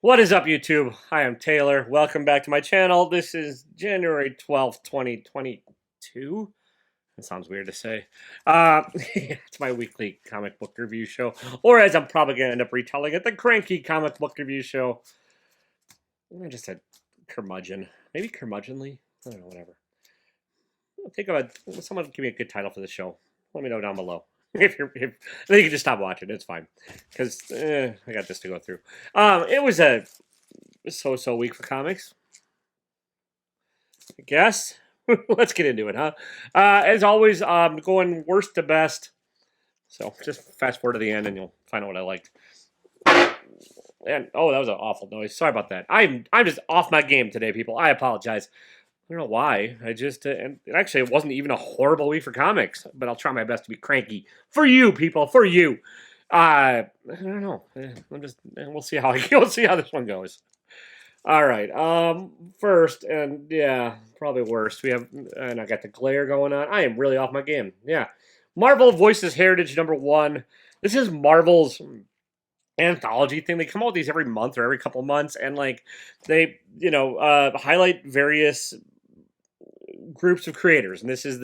What is up, YouTube? I am Taylor. Welcome back to my channel. This is January 12th, 2022. That sounds weird to say. It's my weekly comic book review show, or as I'm probably going to end up retelling it, the Cranky comic book review show. I just said curmudgeon. Maybe curmudgeonly? I don't know, whatever. Think about someone give me a good title for the show. Let me know down below. If then you can just stop watching. It's fine, because I got this to go through. It was a so-so week for comics, I guess. Let's get into it, huh? As always, going worst to best. So just fast forward to the end, and you'll find out what I liked. And oh, that was an awful noise. Sorry about that. I'm just off my game today, people. I apologize. I don't know why. I just and actually it wasn't even a horrible week for comics, but I'll try my best to be cranky for you, people, for you. I don't know. I'm just we'll see how we'll see how this one goes. All right. First, and yeah, probably worst. We have, and I got the glare going on. I am really off my game. Yeah, Marvel Voices Heritage #1. This is Marvel's anthology thing. They come out with these every month or every couple months, and like they, highlight various groups of creators. And this is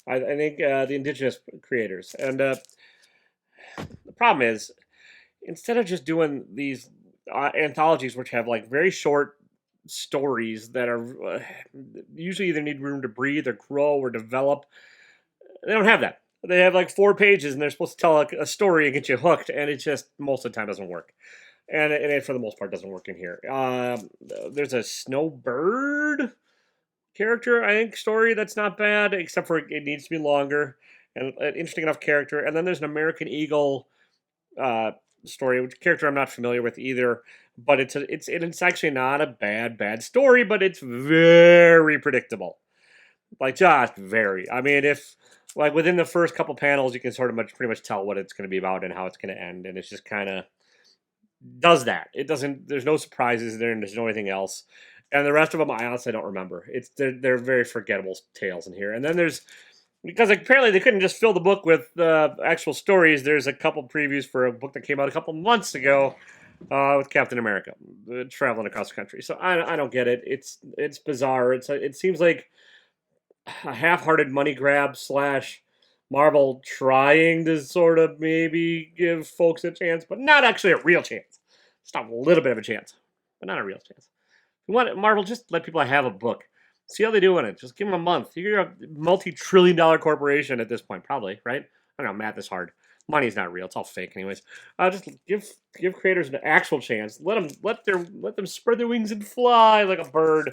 I think, the indigenous creators. And the problem is, instead of just doing these anthologies, which have like very short stories that are usually either need room to breathe or grow or develop, they don't have that. They have like 4 pages and they're supposed to tell a story and get you hooked, and it just most of the time doesn't work. And it for the most part doesn't work in here. There's a snowbird character, I think, story that's not bad, except for it needs to be longer and an interesting enough character. And then there's an American Eagle story, which character I'm not familiar with either. But it's actually not a bad story, but it's very predictable. Like just very. I mean, if like within the first couple panels, you can sort of pretty much tell what it's going to be about and how it's going to end, and it's just kind of does that. It doesn't. There's no surprises there, and there's no anything else. And the rest of them, I honestly don't remember. They're very forgettable tales in here. And then there's because apparently they couldn't just fill the book with actual stories. There's a couple previews for a book that came out a couple months ago with Captain America traveling across the country. So I don't get it. It's bizarre. It seems like a half-hearted money grab slash Marvel trying to sort of maybe give folks a chance, but not actually a real chance. Just a little bit of a chance, but not a real chance. If you want Marvel, just let people have a book. See how they do in it. Just give them a month. You're a multi-trillion-dollar corporation at this point, probably, right? I don't know. Math is hard. Money's not real. It's all fake, anyways. Just give creators an actual chance. Let them spread their wings and fly like a bird,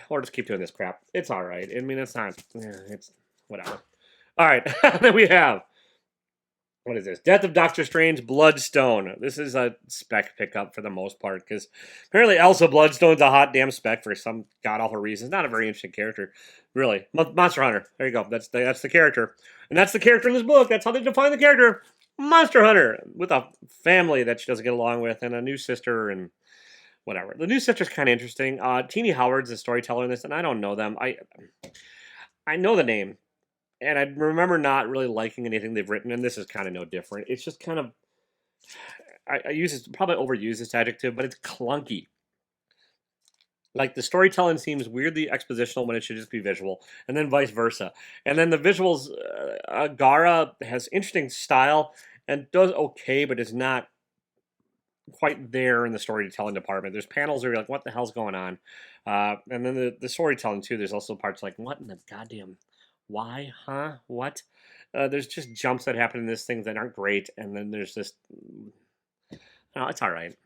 or just keep doing this crap. It's all right. I mean, it's not. It's whatever. All right. Then we have what is this? Death of Doctor Strange, Bloodstone. This is a spec pickup for the most part, because apparently Elsa Bloodstone's a hot damn spec for some god-awful reason. Not a very interesting character, really. Monster Hunter. There you go. That's the character. And that's the character in this book. That's how they define the character. Monster Hunter, with a family that she doesn't get along with, and a new sister, and whatever. The new sister's kind of interesting. Teenie Howard's a storyteller in this, and I don't know them. I know the name, and I remember not really liking anything they've written, and this is kind of no different. It's just kind of, I use this, probably overuse this adjective, but it's clunky. Like the storytelling seems weirdly expositional when it should just be visual, and then vice versa. And then the visuals, Gara has interesting style and does okay, but is not quite there in the storytelling department. There's panels where you're like, what the hell's going on? And then the storytelling too, there's also parts like, what in the goddamn, why, huh, what? There's just jumps that happen in this thing that aren't great, and then there's just, no, it's all right.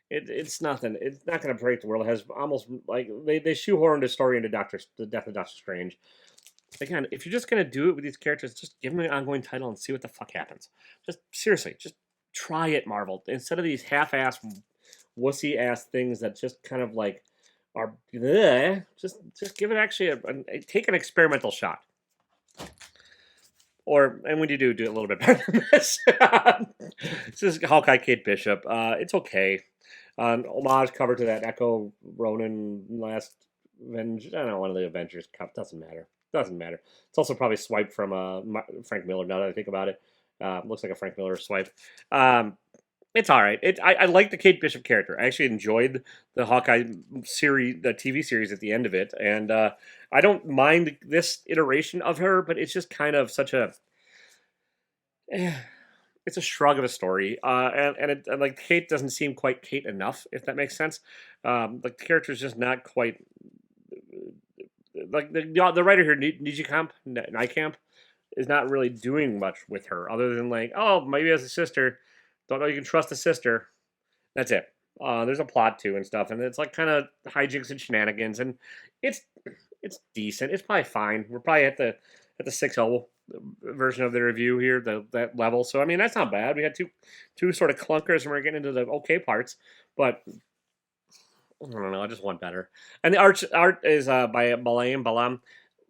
It's nothing. It's not going to break the world. It has almost like they shoehorned a story into the Death of Doctor Strange. Again, if you're just going to do it with these characters, just give them an ongoing title and see what the fuck happens. Just seriously, just try it, Marvel. Instead of these half-ass, wussy-ass things that just kind of like are bleh, just give it actually take an experimental shot. And when you do a little bit better than this. This is Hawkeye Kate Bishop. It's okay. Homage cover to that Echo Ronin last Avengers. I don't know, one of the Avengers Cup. Doesn't matter. It's also probably swiped from Frank Miller, now that I think about it. Looks like a Frank Miller swipe. It's all right. I like the Kate Bishop character. I actually enjoyed the Hawkeye series, the TV series at the end of it, and I don't mind this iteration of her, but it's just kind of such a eh, it's a shrug of a story, and like Kate doesn't seem quite Kate enough, if that makes sense. The character's just not quite like the writer here, Nijkamp, is not really doing much with her other than like, oh, maybe as a sister, don't know you can trust a sister. That's it. There's a plot too and stuff, and it's like kind of hijinks and shenanigans, and it's it's decent. It's probably fine. We're probably at the 6.0 version of the review here, that level. So I mean, that's not bad. We had two sort of clunkers, and we're getting into the okay parts, but I don't know. I just want better. And the art is by Balam.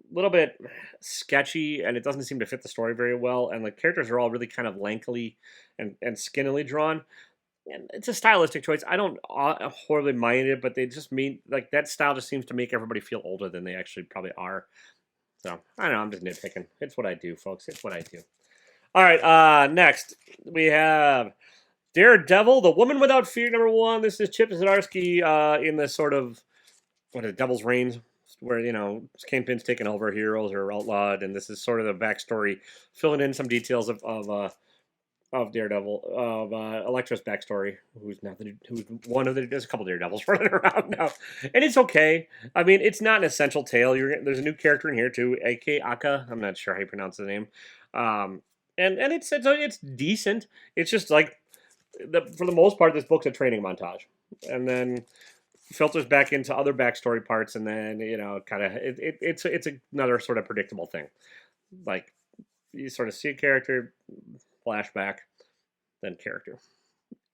A little bit sketchy, and it doesn't seem to fit the story very well. And the characters are all really kind of lankily and skinnily drawn. And it's a stylistic choice. I don't horribly mind it, but they just mean like that style just seems to make everybody feel older than they actually probably are. So I don't know. I'm just nitpicking. It's what I do, folks. It's what I do. All right. Next we have Daredevil, The Woman Without Fear, #1. This is Chip Zdarski in this sort of what is Devil's Reigns, where Kingpin's taken over, heroes are outlawed, and this is sort of the backstory, filling in some details of Daredevil, of Elektra's backstory, who's one of the. There's a couple Daredevils running around now, and it's okay. I mean, it's not an essential tale. There's a new character in here too, A.K. Aka. I'm not sure how you pronounce the name, and it's decent. It's just like for the most part, this book's a training montage, and then filters back into other backstory parts, and then kind of it's another sort of predictable thing. Like you sort of see a character, flashback, then character,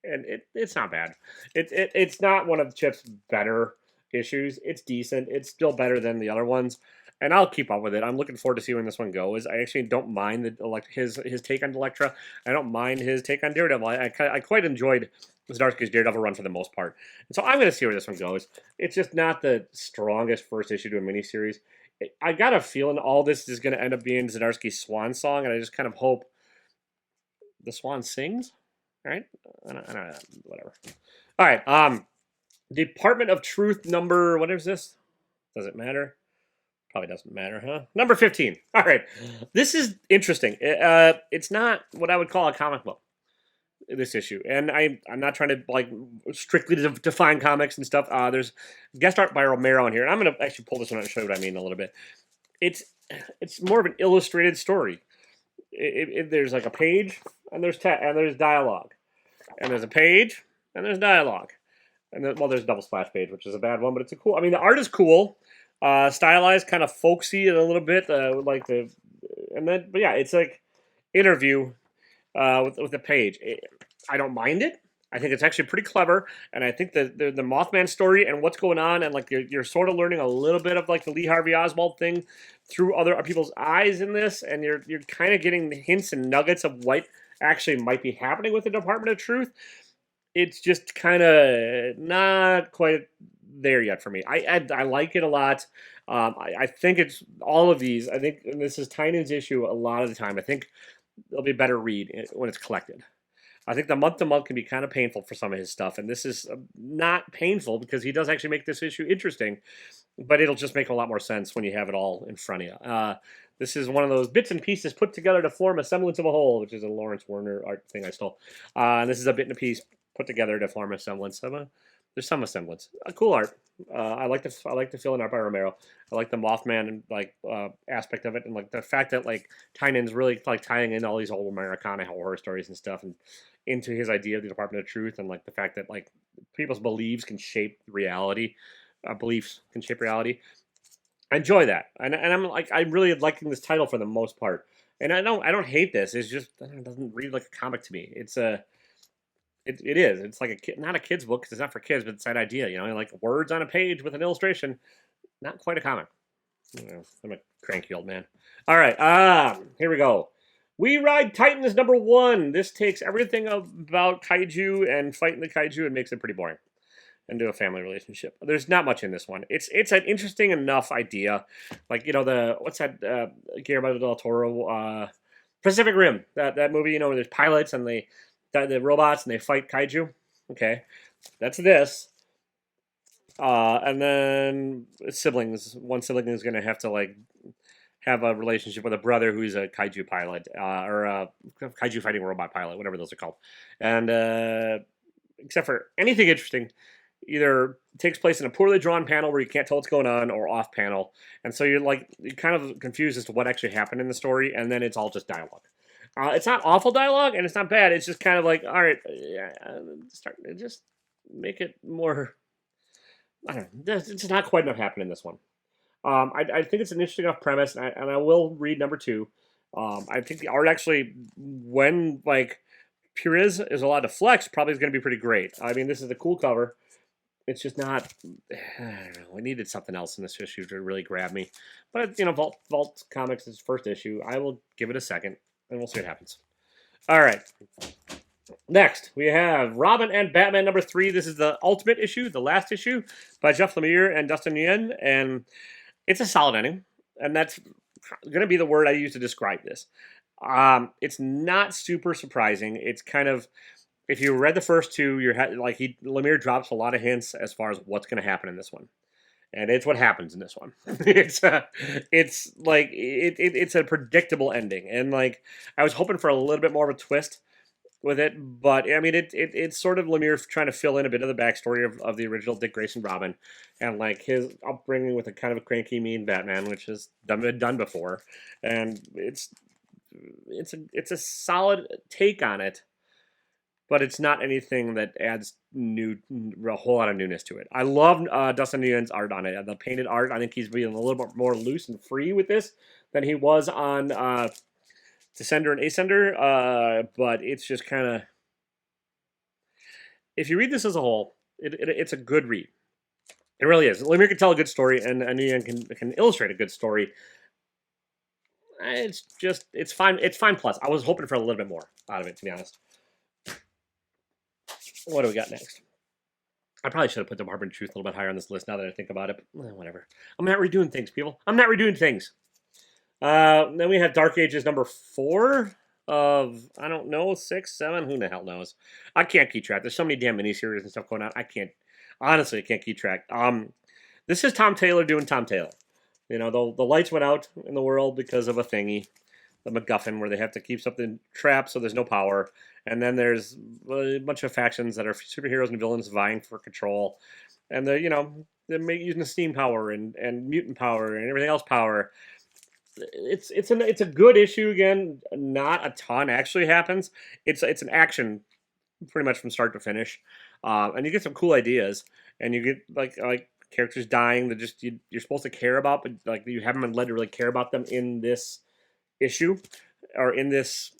and it's not bad. It's not one of Chip's better issues. It's decent. It's still better than the other ones, and I'll keep up with it. I'm looking forward to see when this one goes. I actually don't mind his take on Elektra. I don't mind his take on Daredevil. I quite enjoyed Zdarski's Daredevil run for the most part, and so I'm going to see where this one goes. It's just not the strongest first issue to a miniseries. I got a feeling all this is going to end up being Zdarski's swan song, and I just kind of hope the swan sings, right? I don't know, whatever. All right, Department of Truth number, what is this? Does it matter? Probably doesn't matter, huh? Number 15. All right, this is interesting. It's not what I would call a comic book, this issue, and I'm not trying to like strictly define comics and stuff. There's guest art by Romero in here, and I'm going to actually pull this one out and show you what I mean a little bit. It's more of an illustrated story. There's like a page, and there's dialogue, and there's a page, and there's dialogue, and then, there's a double splash page, which is a bad one, but it's a cool. I mean, the art is cool, stylized, kind of folksy a little bit, but yeah, it's like interview with the page. I don't mind it. I think it's actually pretty clever, and I think the Mothman story and what's going on, and like you're sort of learning a little bit of like the Lee Harvey Oswald thing through other people's eyes in this, and you're kind of getting hints and nuggets of what actually might be happening with the Department of Truth. It's just kind of not quite there yet for me. I like it a lot. I think it's all of these. I think, and this is Tynan's issue a lot of the time. I think it'll be a better read when it's collected. I think the month-to-month can be kind of painful for some of his stuff, and this is not painful because he does actually make this issue interesting, but it'll just make a lot more sense when you have it all in front of you. This is one of those bits and pieces put together to form a semblance of a whole, which is a Lawrence Werner art thing I stole. And this is a bit and a piece put together to form a semblance of there's some semblance. Cool art. I like the fill in art by Romero. I like the Mothman aspect of it, and like the fact that like Tynan's really like tying in all these old Americana horror stories and stuff, and into his idea of the Department of Truth, and like the fact that like people's beliefs can shape reality, beliefs can shape reality. I enjoy that, and I'm really liking this title for the most part, and I don't hate this. It's just it doesn't read like a comic to me. It is. It's like not a kid's book because it's not for kids, but it's that idea, like words on a page with an illustration. Not quite a comic. I'm a cranky old man. All right, here we go. We Ride Titans #1. This takes everything about kaiju and fighting the kaiju and makes it pretty boring into a family relationship. There's not much in this one. It's an interesting enough idea. Like, what's that Guillermo del Toro, Pacific Rim, that movie, where there's pilots and they the robots and they fight kaiju. Okay, that's this. And then siblings. One sibling is going to have to like have a relationship with a brother who's a kaiju pilot or a kaiju fighting robot pilot, whatever those are called. And except for anything interesting, either takes place in a poorly drawn panel where you can't tell what's going on, or off panel, and so you're kind of confused as to what actually happened in the story, and then it's all just dialogue. It's not awful dialogue, and it's not bad. It's just kind of like, all right, just make it more. I don't know. There's just not quite enough happening in this one. I think it's an interesting enough premise, and I will read number 2. I think the art actually, when like Perez is allowed to flex, probably is going to be pretty great. I mean, this is a cool cover. It's just not. I don't know. I needed something else in this issue to really grab me. But Vault Comics is first issue. I will give it a second, and we'll see what happens. All right. Next, we have Robin and Batman number 3. This is the ultimate issue, the last issue, by Jeff Lemire and Dustin Nguyen, and it's a solid ending, and that's going to be the word I use to describe this. It's not super surprising. It's kind of, if you read the first 2, Lemire drops a lot of hints as far as what's going to happen in this one, and it's what happens in this one. It's a predictable ending, and like I was hoping for a little bit more of a twist with it, but I mean, it's sort of Lemire trying to fill in a bit of the backstory of the original Dick Grayson Robin, and like his upbringing with a kind of a cranky, mean Batman, which has been done before, and it's a solid take on it, but it's not anything that adds a whole lot of newness to it. I love Dustin Nguyen's art on it, the painted art. I think he's being a little bit more loose and free with this than he was on Descender and Ascender, but it's just kind of, if you read this as a whole, it's a good read. It really is. Lemire can tell a good story, and Nguyen can illustrate a good story. It's fine. It's fine plus. I was hoping for a little bit more out of it, to be honest. What do we got next? I probably should have put the Harbor Truth a little bit higher on this list now that I think about it, but whatever. I'm not redoing things, people. I'm not redoing things. Then we have Dark Ages number 4 of, I don't know, 6, 7, who the hell knows? I can't keep track. There's so many damn miniseries and stuff going on. I can't keep track. This is Tom Taylor doing Tom Taylor. You know, the lights went out in the world because of a thingy, the MacGuffin, where they have to keep something trapped so there's no power. And then there's a bunch of factions that are superheroes and villains vying for control. And they're using the steam power and mutant power and everything else power. It's a good issue. Again, not a ton actually happens. It's an action pretty much from start to finish, and you get some cool ideas, and you get like characters dying that just you're supposed to care about, but like you haven't been led to really care about them in this issue or in this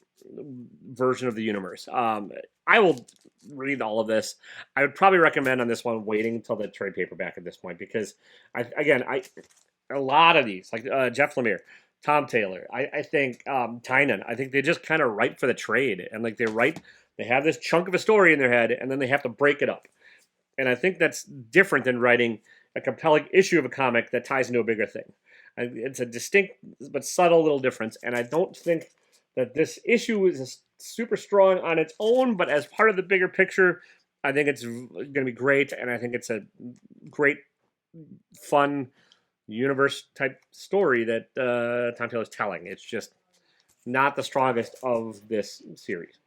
version of the universe. I will read all of this. I would probably recommend on this one waiting until the trade paperback at this point, because a lot of these, like Jeff Lemire, Tom Taylor, I think Tynan, I think they just kind of write for the trade, and like they have this chunk of a story in their head, and then they have to break it up. And I think that's different than writing a compelling issue of a comic that ties into a bigger thing. It's a distinct but subtle little difference, and I don't think that this issue is super strong on its own, but as part of the bigger picture, I think it's going to be great, and I think it's a great, fun universe type story that Tom Taylor's telling. It's just not the strongest of this series.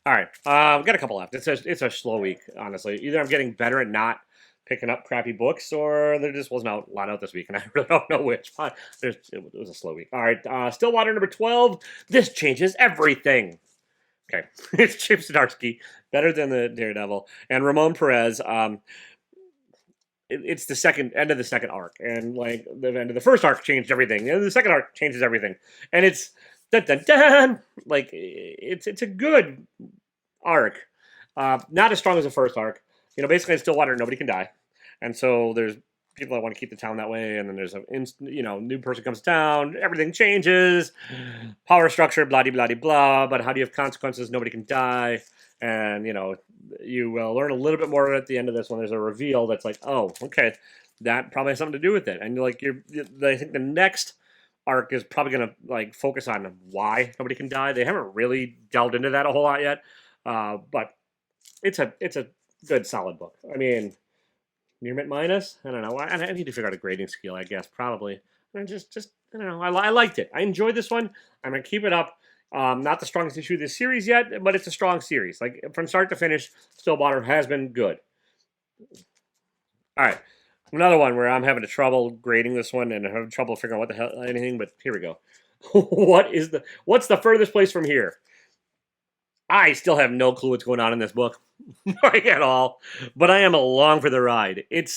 All right, we've got a couple left. It's a slow week, honestly. Either I'm getting better at not picking up crappy books, or there just wasn't a lot out this week, and I really don't know which. It was a slow week. All right, Stillwater number 12. This changes everything. Okay, it's Chip Zdarski, better than the Daredevil, and Ramon Perez. It's the end of the second arc, and like the end of the first arc changed everything, and the second arc changes everything, and it's dun dun dun. Like it's a good arc, not as strong as the first arc. Basically in Stillwater, nobody can die, and so there's people that want to keep the town that way, and then there's new person comes to town, everything changes, power structure, blah blah blah blah. But how do you have consequences? Nobody can die, and you will learn a little bit more at the end of this when there's a reveal that's like, oh, okay, that probably has something to do with it. And I think the next arc is probably going to like focus on why nobody can die. They haven't really delved into that a whole lot yet, but it's a good solid book. I mean, near mint minus. I don't know. I need to figure out a grading scale. I guess probably. And just I don't know. I liked it. I enjoyed this one. I'm gonna keep it up. Not the strongest issue of this series yet, but it's a strong series. Like from start to finish, Stillwater has been good. All right. Another one where I'm having trouble grading this one and having trouble figuring out what the hell anything, but here we go. What's the furthest place from here? I still have no clue what's going on in this book, like at all. But I am along for the ride. It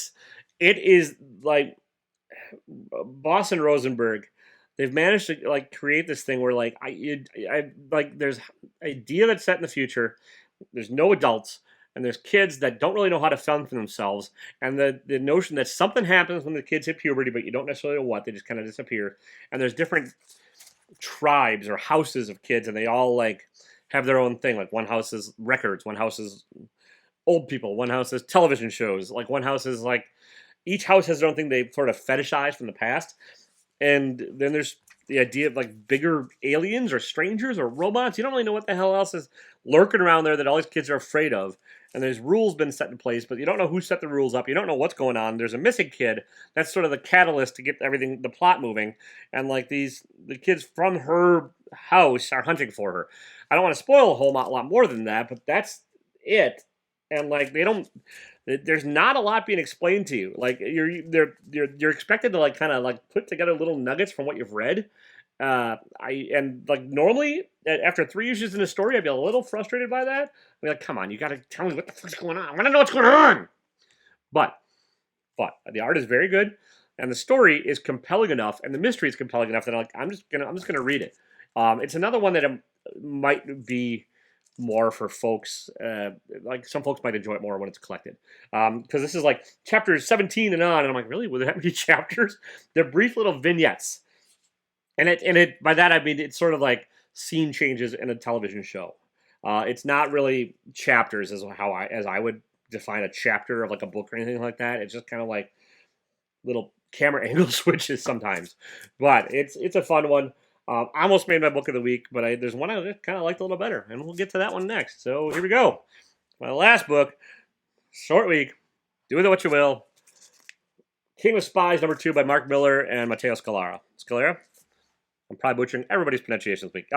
is like Boss and Rosenberg. They've managed to like create this thing where like I like there's idea that's set in the future. There's no adults, and there's kids that don't really know how to fend for themselves, and the notion that something happens when the kids hit puberty, but you don't necessarily know what, they just kind of disappear. And there's different tribes or houses of kids, and they all like have their own thing. Like one house is records, one house is old people, one house is television shows, like one house is like each house has their own thing they sort of fetishize from the past. And then there's the idea of like bigger aliens or strangers or robots. You don't really know what the hell else is lurking around there that all these kids are afraid of. And there's rules been set in place, but you don't know who set the rules up. You don't know what's going on. There's a missing kid. That's sort of the catalyst to get everything, the plot moving. And like the kids from her house are hunting for her. I don't want to spoil a whole lot more than that, but that's it. And like there's not a lot being explained to you. Like you're expected to like kind of like put together little nuggets from what you've read. Normally after 3 issues in a story, I'd be a little frustrated by that. I'd be like, come on, you got to tell me what the fuck's going on. I want to know what's going on. But the art is very good, and the story is compelling enough, and the mystery is compelling enough that I'm just gonna read it. It's another one that might be more for folks, like some folks might enjoy it more when it's collected, because this is like chapters 17 and on, and I'm like, really, were there that many chapters? They're brief little vignettes, and it by that I mean it's sort of like scene changes in a television show. It's not really chapters as I would define a chapter of like a book or anything like that. It's just kind of like little camera angle switches sometimes, but it's a fun one. I almost made my book of the week, but there's one I kind of liked a little better, and we'll get to that one next. So here we go. My last book, short week, do with it what you will. King of Spies, #2 by Mark Miller and Matteo Scalera. I'm probably butchering everybody's pronunciation this week.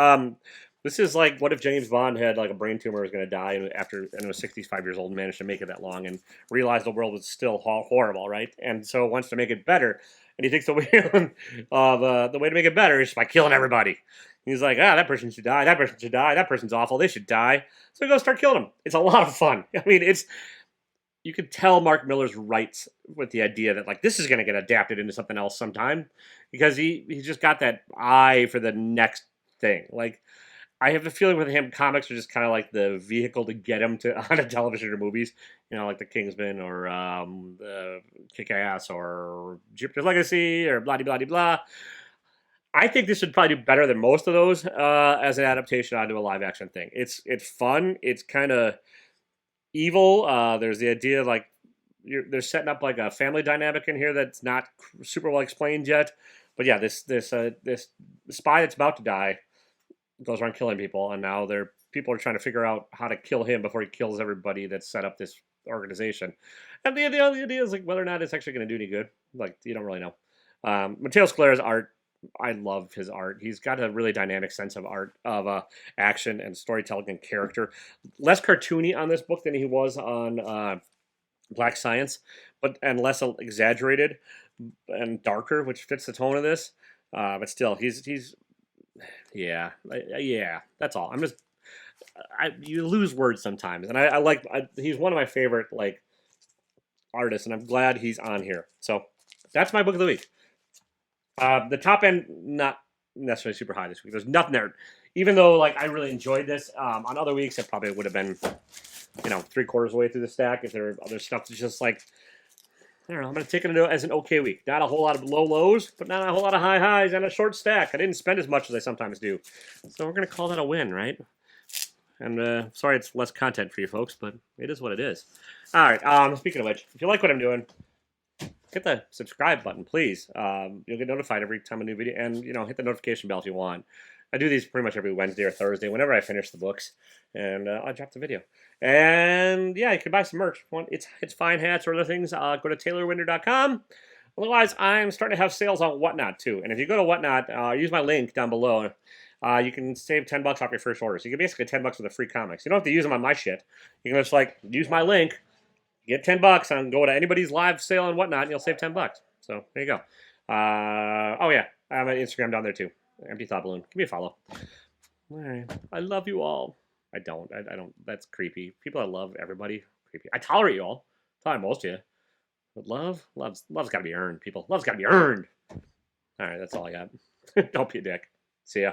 This is like, what if James Bond had like a brain tumor, was going to die and was 65 years old and managed to make it that long and realized the world was still horrible, right? And so wants to make it better. And he thinks the way the way to make it better is by killing everybody. He's like, that person should die. That person should die. That person's awful. They should die. So he goes start killing them. It's a lot of fun. I mean, you could tell Mark Miller's rights with the idea that like this is going to get adapted into something else sometime, because he's just got that eye for the next thing. Like, I have a feeling with him, comics are just kind of like the vehicle to get him to on a television or movies, like the Kingsman or Kick-Ass or Jupiter's Legacy or blah blah blah. I think this would probably do better than most of those as an adaptation onto a live action thing. It's fun. It's kind of evil. There's the idea of like they're setting up like a family dynamic in here that's not super well explained yet. But yeah, this spy that's about to die goes around killing people, and now people are trying to figure out how to kill him before he kills everybody that's set up this organization. And the idea is like whether or not it's actually going to do any good. Like, you don't really know. Matteo Scalera's art, I love his art. He's got a really dynamic sense of art, of action and storytelling and character. Less cartoony on this book than he was on Black Science, and less exaggerated and darker, which fits the tone of this. But still, he's yeah, that's all. You lose words sometimes, and he's one of my favorite like artists, and I'm glad he's on here. So that's my book of the week. The top end, not necessarily super high this week. There's nothing there, even though like I really enjoyed this. On other weeks, it probably would have been 3/4 of the way through the stack if there were other stuff that's just like, I don't know, I'm going to take it as an okay week. Not a whole lot of low lows, but not a whole lot of high highs, and a short stack. I didn't spend as much as I sometimes do. So we're going to call that a win, right? And sorry it's less content for you folks, but it is what it is. All right, speaking of which, if you like what I'm doing, hit the subscribe button, please. You'll get notified every time a new video, and hit the notification bell if you want. I do these pretty much every Wednesday or Thursday, whenever I finish the books, and I'll drop the video. And yeah, you can buy some merch. It's fine hats or other things. Go to taylorwinder.com. Otherwise, I'm starting to have sales on Whatnot too. And if you go to Whatnot, use my link down below. You can save $10 off your first order. So you get basically $10 with the free comics. You don't have to use them on my shit. You can just use my link, get $10, and go to anybody's live sale and Whatnot, and you'll save $10. So there you go. Oh yeah, I have an Instagram down there too. Empty Thought Balloon. Give me a follow. All right. I love you all. I don't. That's creepy. People that love everybody, creepy. I tolerate you all. Tolerate most of you. But love's got to be earned, people. Love's got to be earned. All right, that's all I got. Don't be a dick. See ya.